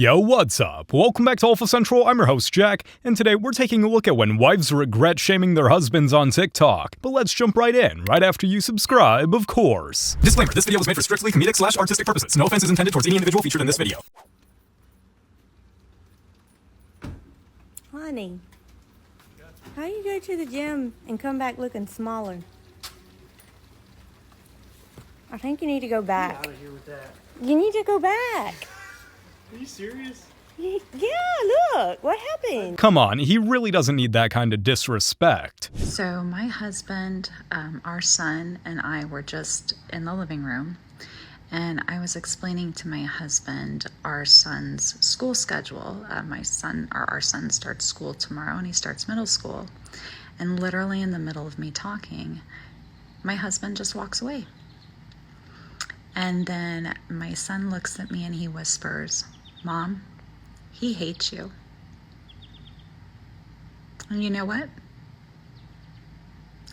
Yo, what's up? Welcome back to Alpha Central, I'm your host Jack, and today we're taking a look at when wives regret shaming their husbands on TikTok. But let's jump right in, right after you subscribe, of course. Disclaimer, this video was made for strictly comedic/artistic purposes. No offense is intended towards any individual featured in this video. Honey, how you go to the gym and come back looking smaller? I think you need to go back. Get out of here with that. You need to go back. Are you serious? Yeah, look, what happened? Come on, he really doesn't need that kind of disrespect. So my husband, our son, and I were just in the living room, and I was explaining to my husband our son's school schedule. Our son starts school tomorrow, and he starts middle school. And literally in the middle of me talking, my husband just walks away. And then my son looks at me and he whispers, "Mom, he hates you." And you know what?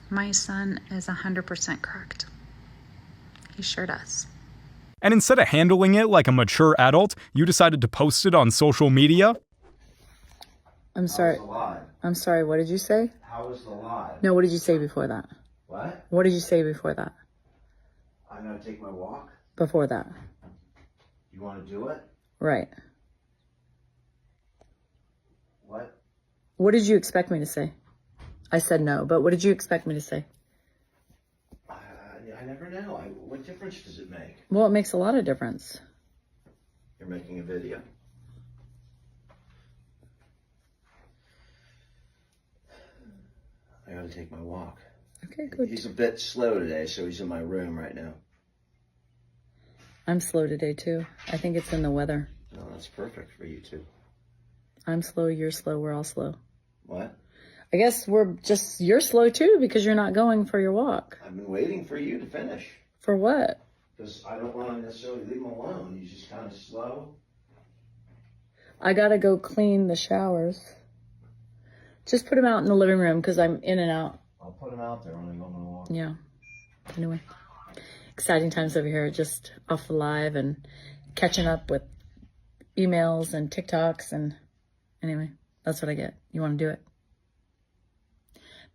My son is 100% correct. He sure does. And instead of handling it like a mature adult, you decided to post it on social media? I'm sorry. I'm sorry, what did you say? How was the lie? No, what did you say before that? What? What did you say before that? I'm gonna take my walk. Before that. You wanna do it? Right. What? What did you expect me to say? I said no, but what did you expect me to say? I never know. What difference does it make? Well, it makes a lot of difference. You're making a video. I gotta take my walk. Okay, good. He's a bit slow today, so he's in my room right now. I'm slow today too. I think it's in the weather. No, that's perfect for you too. I'm slow, you're slow, we're all slow. What? I guess you're slow too because you're not going for your walk. I've been waiting for you to finish. For what? Because I don't want to necessarily leave him alone. He's just kind of slow. I gotta go clean the showers. Just put him out in the living room because I'm in and out. I'll put him out there when I go on my walk. Yeah. Anyway. Exciting times over here, just off the live and catching up with emails and TikToks, and anyway, that's what I get. You want to do it?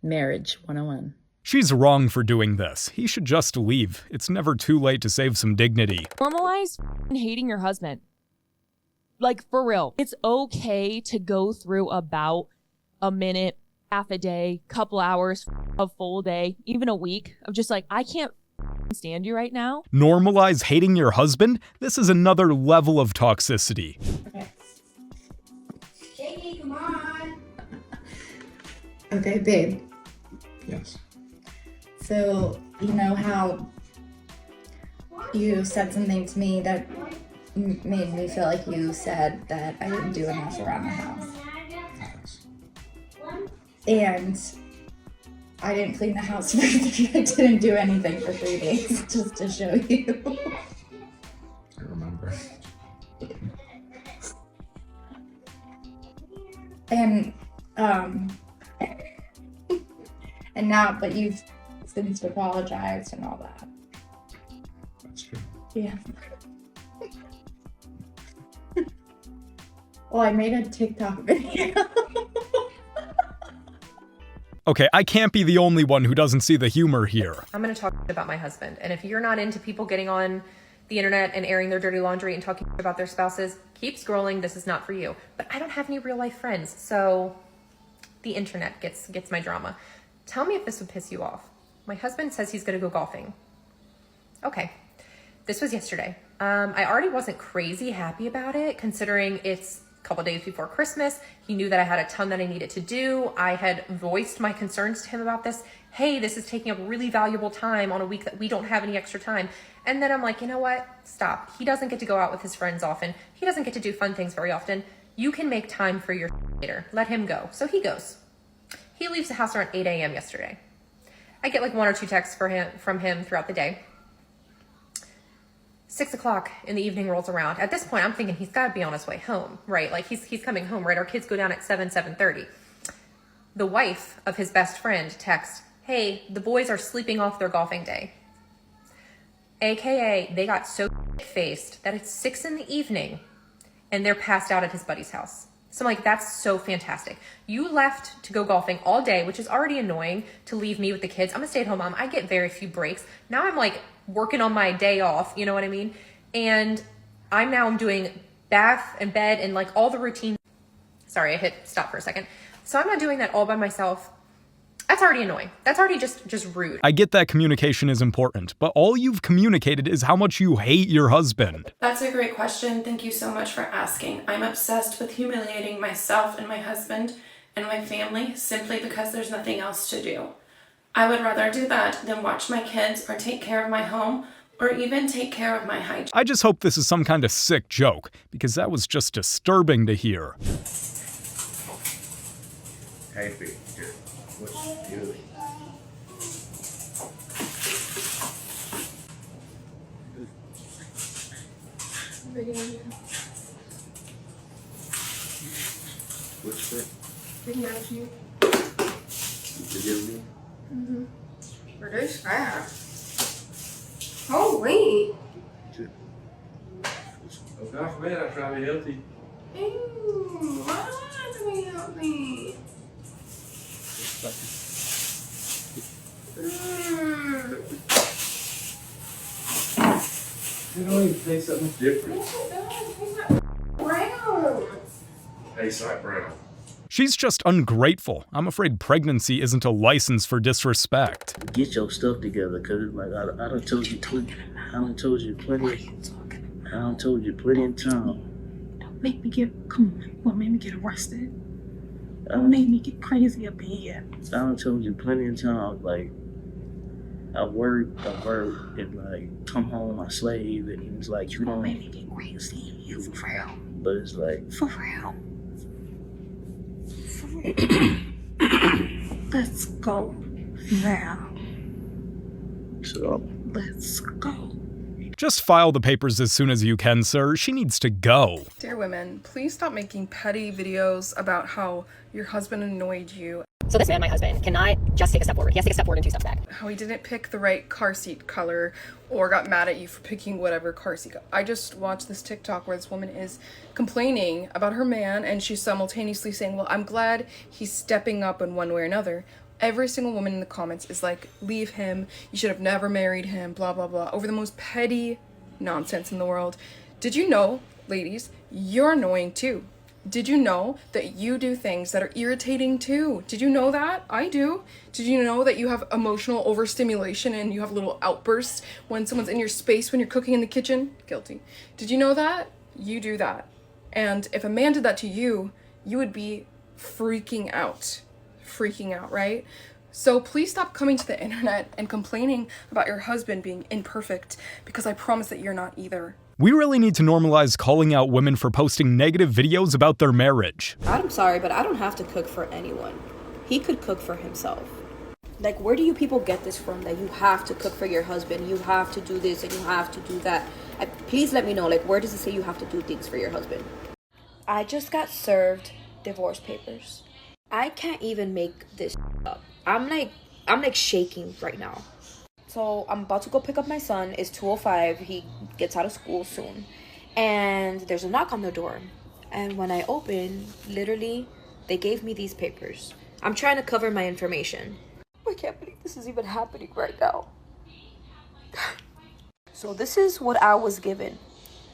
Marriage 101. She's wrong for doing this. He should just leave. It's never too late to save some dignity. Normalize hating your husband. Like, for real. It's okay to go through about a minute, half a day, couple hours, a full day, even a week of just like, I can't stand you right now. Normalize hating your husband? This is another level of toxicity. Okay. Jamie, come on. Okay, babe. Yes. So, you know how you said something to me that made me feel like you said that I didn't do enough around the house. And I didn't clean the house for 3 I didn't do anything for 3 days, just to show you. I remember. And now, but you've since apologized and all that. That's true. Yeah. Well, I made a TikTok video. Okay, I can't be the only one who doesn't see the humor here. I'm going to talk about my husband. And if you're not into people getting on the internet and airing their dirty laundry and talking about their spouses, keep scrolling. This is not for you. But I don't have any real life friends. So the internet gets my drama. Tell me if this would piss you off. My husband says he's going to go golfing. Okay. This was yesterday. I already wasn't crazy happy about it, considering it's couple days before Christmas. He knew that I had a ton that I needed to do. I had voiced my concerns to him about this. Hey, this is taking up really valuable time on a week that we don't have any extra time. And then I'm like, you know what? Stop. He doesn't get to go out with his friends often. He doesn't get to do fun things very often. You can make time for your later. Let him go. So he goes. He leaves the house around 8 a.m. yesterday. I get like 1 or 2 texts from him throughout the day. 6 o'clock in the evening rolls around. At this point, I'm thinking he's got to be on his way home, right? Like he's coming home, right? Our kids go down at 7:30. The wife of his best friend texts, hey, the boys are sleeping off their golfing day. AKA, they got so faced that it's 6 in the evening and they're passed out at his buddy's house. So I'm like, that's so fantastic. You left to go golfing all day, which is already annoying to leave me with the kids. I'm a stay-at-home mom. I get very few breaks. Now I'm like working on my day off, you know what I mean? And I'm doing bath and bed and like all the routine. Sorry, I hit stop for a second. So I'm not doing that all by myself. That's already annoying. That's already just rude. I get that communication is important, but all you've communicated is how much you hate your husband. That's a great question. Thank you so much for asking. I'm obsessed with humiliating myself and my husband and my family simply because there's nothing else to do. I would rather do that than watch my kids or take care of my home or even take care of my hygiene. I just hope this is some kind of sick joke, because that was just disturbing to hear. Hey, here. What's you doing? What's that? Video of you. Video of me? Mm-hmm. Produce fast. Holy. Oh, God forbid I try to be healthy. Ew, why do I have to be healthy? You don't even taste something different. Yes, it does. It tastes like brown. Tastes like brown. She's just ungrateful. I'm afraid pregnancy isn't a license for disrespect. Get your stuff together, cause like I done told you plenty. I done told you plenty. I done told you plenty of time. Don't make me come on, what made me get arrested? Don't make me get crazy up in here. I done told you plenty of times, like, I work, and like, come home, I slave, and it's like, you Don't know, make me get crazy. You for real. but it's like, For real. Let's go now. so Let's go. Just file the papers as soon as you can, sir. She needs to go. Dear women, please stop making petty videos about how your husband annoyed you. So this man, my husband, cannot just take a step forward. He has to take a step forward and 2 steps back. How he didn't pick the right car seat color or got mad at you for picking whatever car seat. I just watched this TikTok where this woman is complaining about her man and she's simultaneously saying, well, I'm glad he's stepping up in one way or another. Every single woman in the comments is like, leave him, you should have never married him, blah, blah, blah, over the most petty nonsense in the world. Did you know, ladies, you're annoying too? Did you know that you do things that are irritating too? Did you know that? I do. Did you know that you have emotional overstimulation and you have little outbursts when someone's in your space when you're cooking in the kitchen? Guilty. Did you know that? You do that. And if a man did that to you, you would be freaking out. Freaking out, right? So please stop coming to the internet and complaining about your husband being imperfect, because I promise that you're not either. We really need to normalize calling out women for posting negative videos about their marriage. I'm sorry, but I don't have to cook for anyone. He could cook for himself. Like, where do you people get this from, that you have to cook for your husband, you have to do this and you have to do that? Please let me know, like, where does it say you have to do things for your husband? I just got served divorce papers. I can't even make this up. I'm like shaking right now. So I'm about to go pick up my son. It's 2:05. He gets out of school soon. And there's a knock on the door. And when I open, literally, they gave me these papers. I'm trying to cover my information. I can't believe this is even happening right now. So this is what I was given.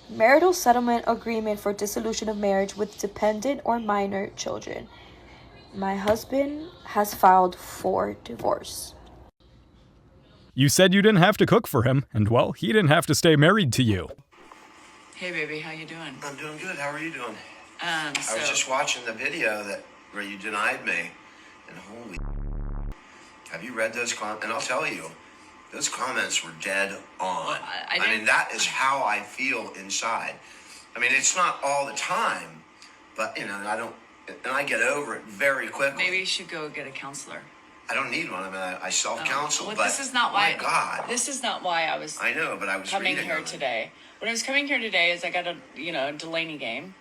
Marital settlement agreement for dissolution of marriage with dependent or minor children. My husband has filed for divorce. You said you didn't have to cook for him, and well, he didn't have to stay married to you. Hey baby, how you doing? I'm doing good. How are you doing? I was just watching the video where you denied me, and holy, have you read those comments? And I'll tell you, those comments were dead on. Well, I mean, that is how I feel inside. I mean, it's not all the time, but you know, I get over it very quickly. Maybe you should go get a counselor. I don't need one. I mean, I self-counsel. Well, but this is not why. My God. This is not why I was. I know, but I was coming reading here them. today. When I was coming here today, is I got a Delaney game,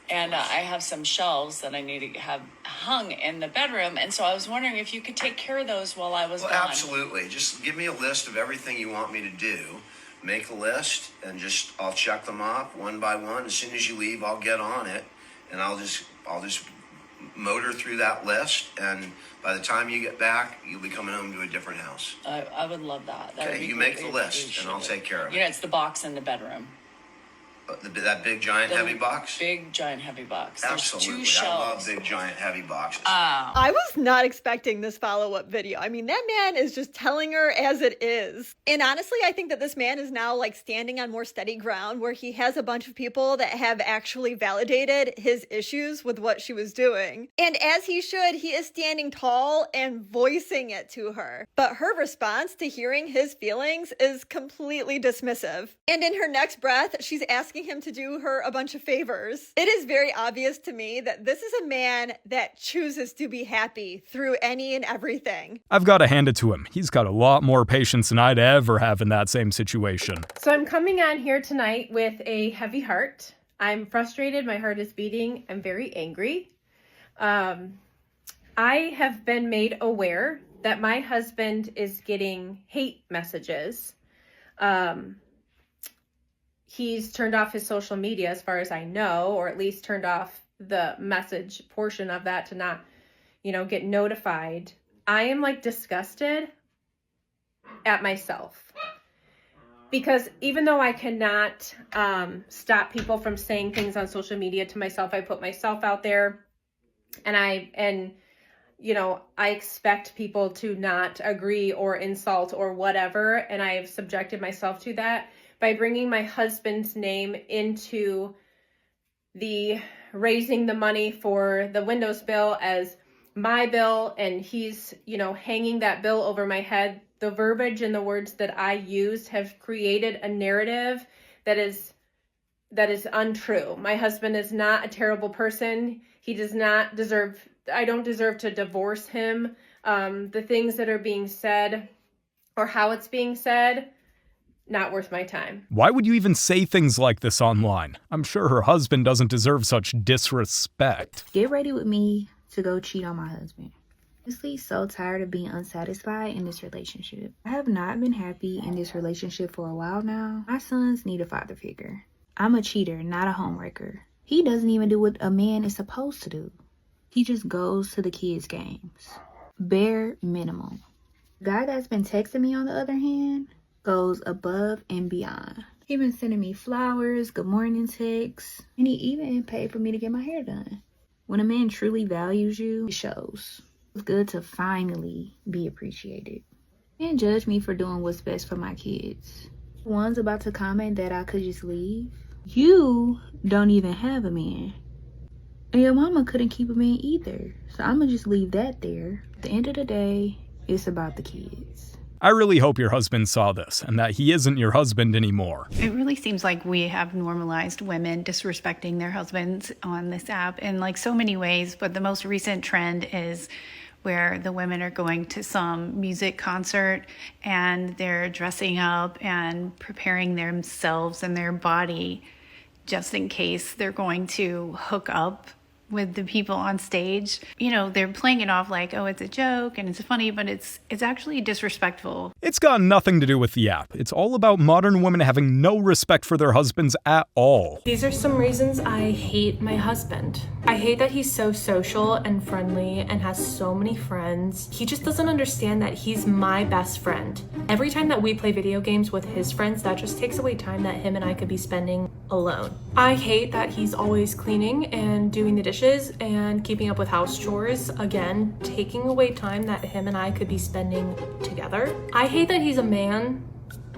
and I have some shelves that I need to have hung in the bedroom, and so I was wondering if you could take care of those while I was gone. Absolutely. Just give me a list of everything you want me to do, make a list and I'll check them off one by one. As soon as you leave, I'll get on it and I'll just motor through that list, and by the time you get back, you'll be coming home to a different house. I would love that. That would Okay, be you great. make the list and I'll take care of You know, it's the box in the bedroom. That big, giant, heavy box? Big, giant, heavy box. Absolutely. There's 2 shelves. I love big, giant, heavy boxes. I was not expecting this follow-up video. I mean, that man is just telling her as it is. And honestly, I think that this man is now like standing on more steady ground where he has a bunch of people that have actually validated his issues with what she was doing. And as he should, he is standing tall and voicing it to her. But her response to hearing his feelings is completely dismissive. And in her next breath, she's asking him to do her a bunch of favors. It is very obvious to me that this is a man that chooses to be happy through any and everything. I've got to hand it to him. He's got a lot more patience than I'd ever have in that same situation. So I'm coming on here tonight with a heavy heart. I'm frustrated. My heart is beating. I'm very angry. I have been made aware that my husband is getting hate messages. He's turned off his social media as far as I know, or at least turned off the message portion of that to not, get notified. I am like disgusted at myself because even though I cannot stop people from saying things on social media to myself, I put myself out there and I expect people to not agree or insult or whatever. And I have subjected myself to that by bringing my husband's name into the raising the money for the windows bill as my bill, and he's, hanging that bill over my head. The verbiage and the words that I used have created a narrative that is untrue. My husband is not a terrible person. He does not deserve, I don't deserve to divorce him. The things that are being said or how it's being said, not worth my time. Why would you even say things like this online? I'm sure her husband doesn't deserve such disrespect. Get ready with me to go cheat on my husband. Honestly, so tired of being unsatisfied in this relationship. I have not been happy in this relationship for a while now. My sons need a father figure. I'm a cheater, not a homewrecker. He doesn't even do what a man is supposed to do. He just goes to the kids' games. Bare minimum. The guy that's been texting me, on the other hand, goes above and beyond. He been sending me flowers, good morning texts, and he even paid for me to get my hair done. When a man truly values you, it shows. It's good to finally be appreciated. You can't judge me for doing what's best for my kids. The one's about to comment that I could just leave. You don't even have a man. And your mama couldn't keep a man either. So I'ma just leave that there. At the end of the day, it's about the kids. I really hope your husband saw this and that he isn't your husband anymore. It really seems like we have normalized women disrespecting their husbands on this app in like so many ways, but the most recent trend is where the women are going to some music concert and they're dressing up and preparing themselves and their body just in case they're going to hook up with the people on stage. They're playing it off like, oh, it's a joke and it's funny, but it's actually disrespectful. It's got nothing to do with the app. It's all about modern women having no respect for their husbands at all. These are some reasons I hate my husband. I hate that he's so social and friendly and has so many friends. He just doesn't understand that he's my best friend. Every time that we play video games with his friends, that just takes away time that him and I could be spending alone. I hate that he's always cleaning and doing the dishes and keeping up with house chores, again, taking away time that him and I could be spending together. I hate that he's a man.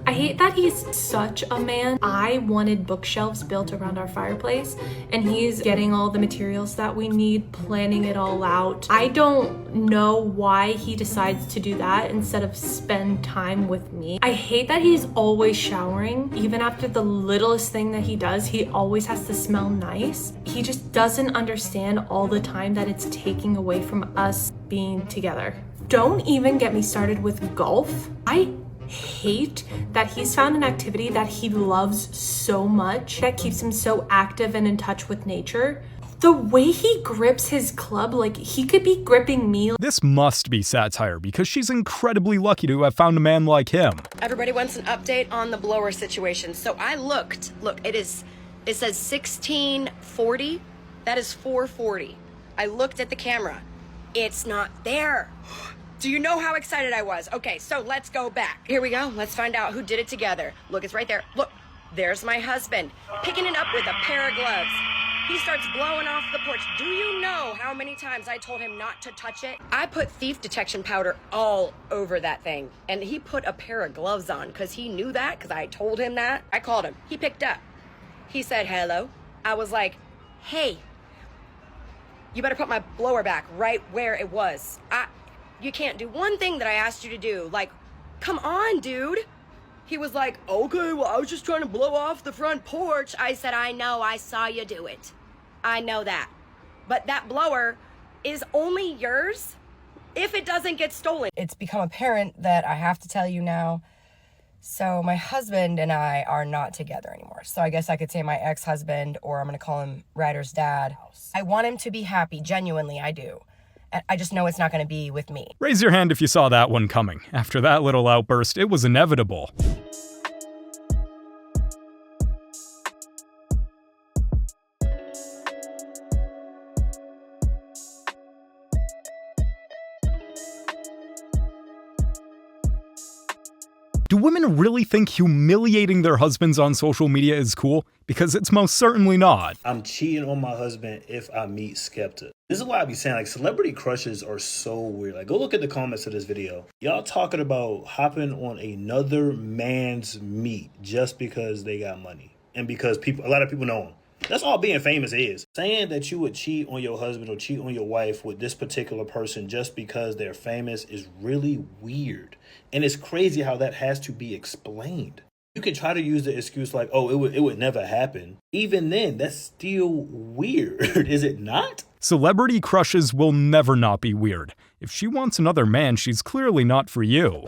I hate that he's such a man. I wanted bookshelves built around our fireplace and he's getting all the materials that we need, planning it all out. I don't know why he decides to do that instead of spend time with me. I hate that he's always showering. Even after the littlest thing that he does, he always has to smell nice. He just doesn't understand all the time that it's taking away from us being together. Don't even get me started with golf. I hate that he's found an activity that he loves so much that keeps him so active and in touch with nature. The way he grips his club, like he could be gripping me. This must be satire because she's incredibly lucky to have found a man like him. Everybody wants an update on the blower situation. So I looked. Look, it says 1640. That is 440. I looked at the camera. It's not there. Do you know how excited I was? Okay, so let's go back. Here we go. Let's find out who did it together. Look, it's right there. Look, there's my husband picking it up with a pair of gloves. He starts blowing off the porch. Do you know how many times I told him not to touch it? I put thief detection powder all over that thing. And he put a pair of gloves on because he knew that, because I told him that. I called him. He picked up. He said, hello. I was like, hey, you better put my blower back right where it was. You can't do one thing that I asked you to do. Like, come on, dude. He was like, okay, well, I was just trying to blow off the front porch. I said, I know, I saw you do it. I know that. But that blower is only yours if it doesn't get stolen. It's become apparent that I have to tell you now. So my husband and I are not together anymore. So I guess I could say my ex-husband, or I'm going to call him Ryder's dad. I want him to be happy. Genuinely, I do. I just know it's not going to be with me. Raise your hand if you saw that one coming. After that little outburst, it was inevitable. Do women really think humiliating their husbands on social media is cool? Because it's most certainly not. I'm cheating on my husband if I meet Skepta. This is why I be saying, like, celebrity crushes are so weird. Like, go look at the comments of this video. Y'all talking about hopping on another man's meat just because they got money. And because a lot of people know him. That's all being famous is. Saying that you would cheat on your husband or cheat on your wife with this particular person just because they're famous is really weird. And it's crazy how that has to be explained. You can try to use the excuse like, oh, it would never happen. Even then, that's still weird, is it not? Celebrity crushes will never not be weird. If she wants another man, she's clearly not for you.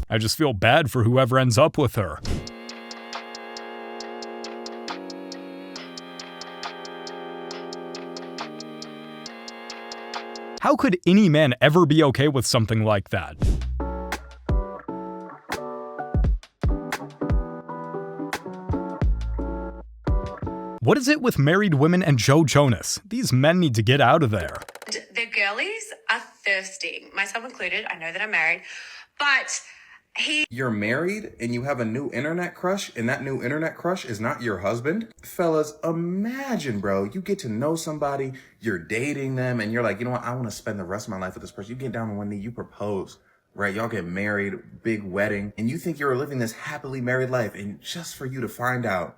I just feel bad for whoever ends up with her. How could any man ever be okay with something like that? What is it with married women and Joe Jonas? These men need to get out of there. The girlies are thirsty, myself included. I know that I'm married, but You're married and you have a new internet crush, and that new internet crush is not your husband? Fellas, imagine, bro, you get to know somebody, you're dating them, and you're like, you know what, I want to spend the rest of my life with this person. You get down on one knee, you propose, right? Y'all get married, big wedding, and you think you're living this happily married life, and just for you to find out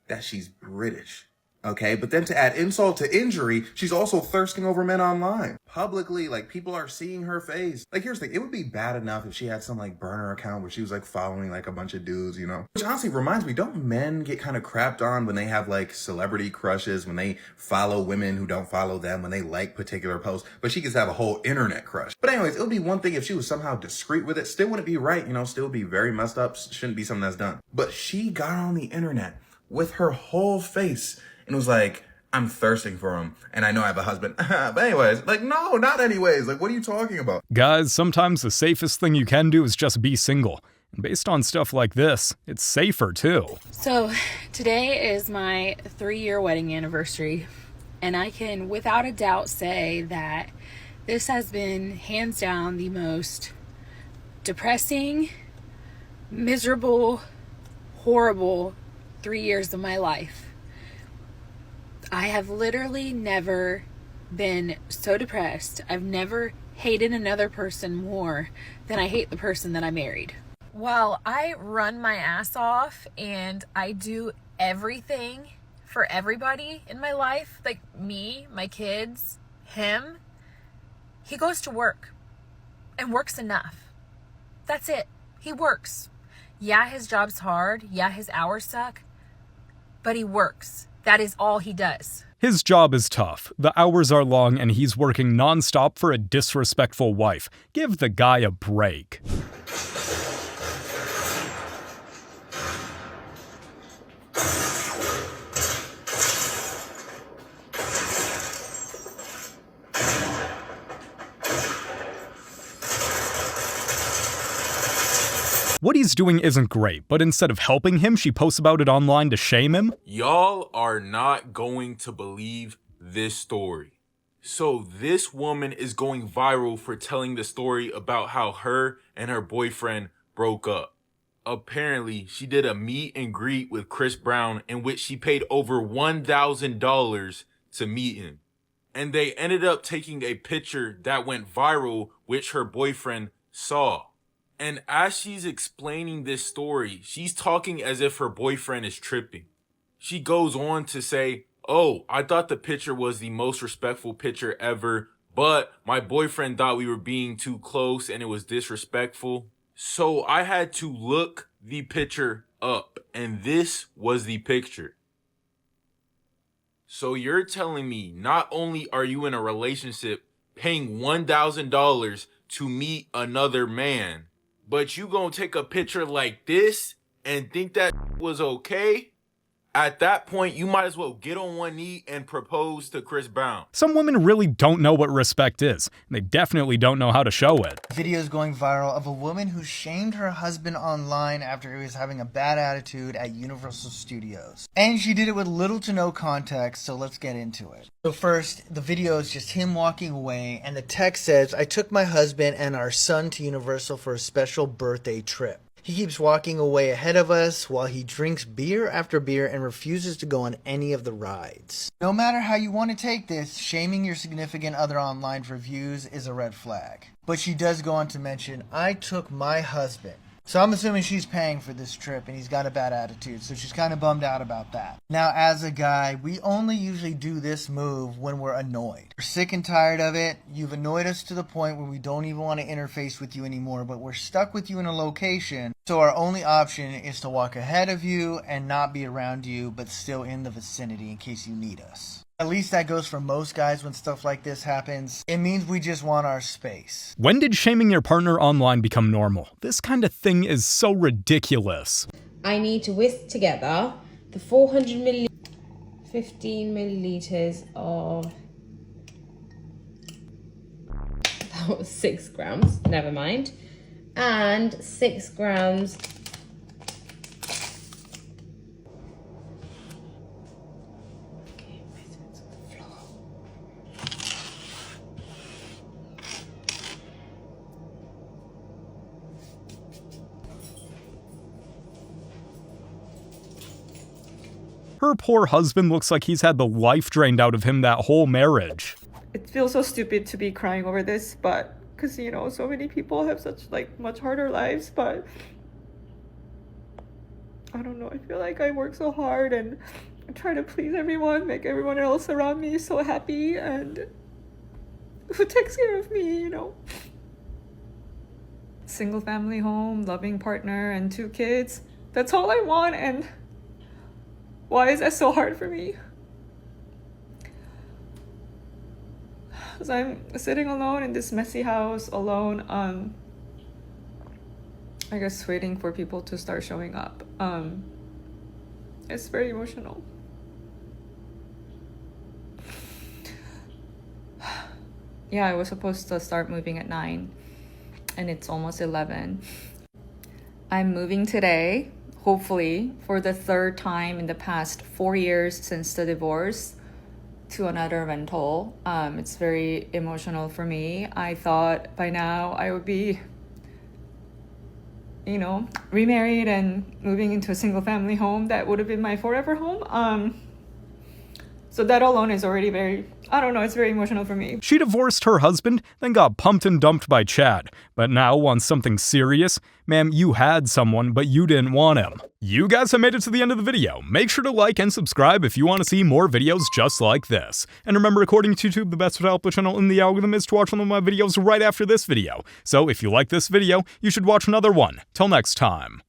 that she's British. Okay, but then to add insult to injury, she's also thirsting over men online. Publicly, like, people are seeing her face. Like, here's the thing, it would be bad enough if she had some, like, burner account where she was, like, following, like, a bunch of dudes, you know? Which honestly reminds me, don't men get kind of crapped on when they have, like, celebrity crushes, when they follow women who don't follow them, when they like particular posts? But she gets to have a whole internet crush. But anyways, it would be one thing if she was somehow discreet with it. Still wouldn't be right, you know? Still be very messed up. Shouldn't be something that's done. But she got on the internet with her whole face and was like, I'm thirsting for him, and I know I have a husband. But anyways, like, no, not anyways. Like, what are you talking about? Guys, sometimes the safest thing you can do is just be single. And based on stuff like this, it's safer too. So today is my 3-year wedding anniversary, and I can without a doubt say that this has been hands down the most depressing, miserable, horrible 3 years of my life. I have literally never been so depressed. I've never hated another person more than I hate the person that I married. While I run my ass off and I do everything for everybody in my life, like me, my kids, him, he goes to work and works enough. That's it. He works. Yeah, his job's hard. Yeah, his hours suck, but he works. That is all he does. His job is tough, the hours are long, and he's working non-stop for a disrespectful wife. Give the guy a break. What he's doing isn't great, but instead of helping him, she posts about it online to shame him. Y'all are not going to believe this story. So this woman is going viral for telling the story about how her and her boyfriend broke up. Apparently, she did a meet and greet with Chris Brown in which she paid over $1,000 to meet him. And they ended up taking a picture that went viral, which her boyfriend saw. And as she's explaining this story, she's talking as if her boyfriend is tripping. She goes on to say, "Oh, I thought the picture was the most respectful picture ever, but my boyfriend thought we were being too close and it was disrespectful. So I had to look the picture up, and this was the picture." So you're telling me not only are you in a relationship paying $1,000 to meet another man, but you gonna take a picture like this and think that was okay? At that point, you might as well get on one knee and propose to Chris Brown. Some women really don't know what respect is, and they definitely don't know how to show it. Videos going viral of a woman who shamed her husband online after he was having a bad attitude at Universal Studios. And she did it with little to no context, so let's get into it. So first, the video is just him walking away, and the text says, "I took my husband and our son to Universal for a special birthday trip. He keeps walking away ahead of us while he drinks beer after beer and refuses to go on any of the rides." No matter how you want to take this, shaming your significant other online for views is a red flag. But she does go on to mention, "I took my husband." So I'm assuming she's paying for this trip and he's got a bad attitude, so she's kind of bummed out about that. Now, as a guy, we only usually do this move when we're annoyed. We're sick and tired of it. You've annoyed us to the point where we don't even want to interface with you anymore, but we're stuck with you in a location, so our only option is to walk ahead of you and not be around you, but still in the vicinity in case you need us. At least that goes for most guys when stuff like this happens. It means we just want our space. When did shaming your partner online become normal? This kind of thing is so ridiculous. I need to whisk together the 400 milliliters, 15 milliliters of, that was 6 grams, never mind, and 6 grams Her poor husband looks like he's had the life drained out of him that whole marriage. It feels so stupid to be crying over this, but because, you know, so many people have such much harder lives, but I don't know, I feel like I work so hard and I try to please everyone, make everyone else around me so happy, and who takes care of me, you know. Single family home, loving partner, and 2 kids. That's all I want, and why is that so hard for me? Because I'm sitting alone in this messy house, alone, I guess waiting for people to start showing up. It's very emotional. Yeah, I was supposed to start moving at 9, and it's almost 11. I'm moving today, hopefully, for the 3rd time in the past 4 years since the divorce, to another rental. It's very emotional for me. I thought by now I would be, you know, remarried and moving into a single family home that would have been my forever home. So that alone is already very, I don't know, it's very emotional for me. She divorced her husband, then got pumped and dumped by Chad, but now wants something serious? Ma'am, you had someone, but you didn't want him. You guys have made it to the end of the video. Make sure to like and subscribe if you want to see more videos just like this. And remember, according to YouTube, the best developer channel in the algorithm is to watch one of my videos right after this video. So if you like this video, you should watch another one. Till next time.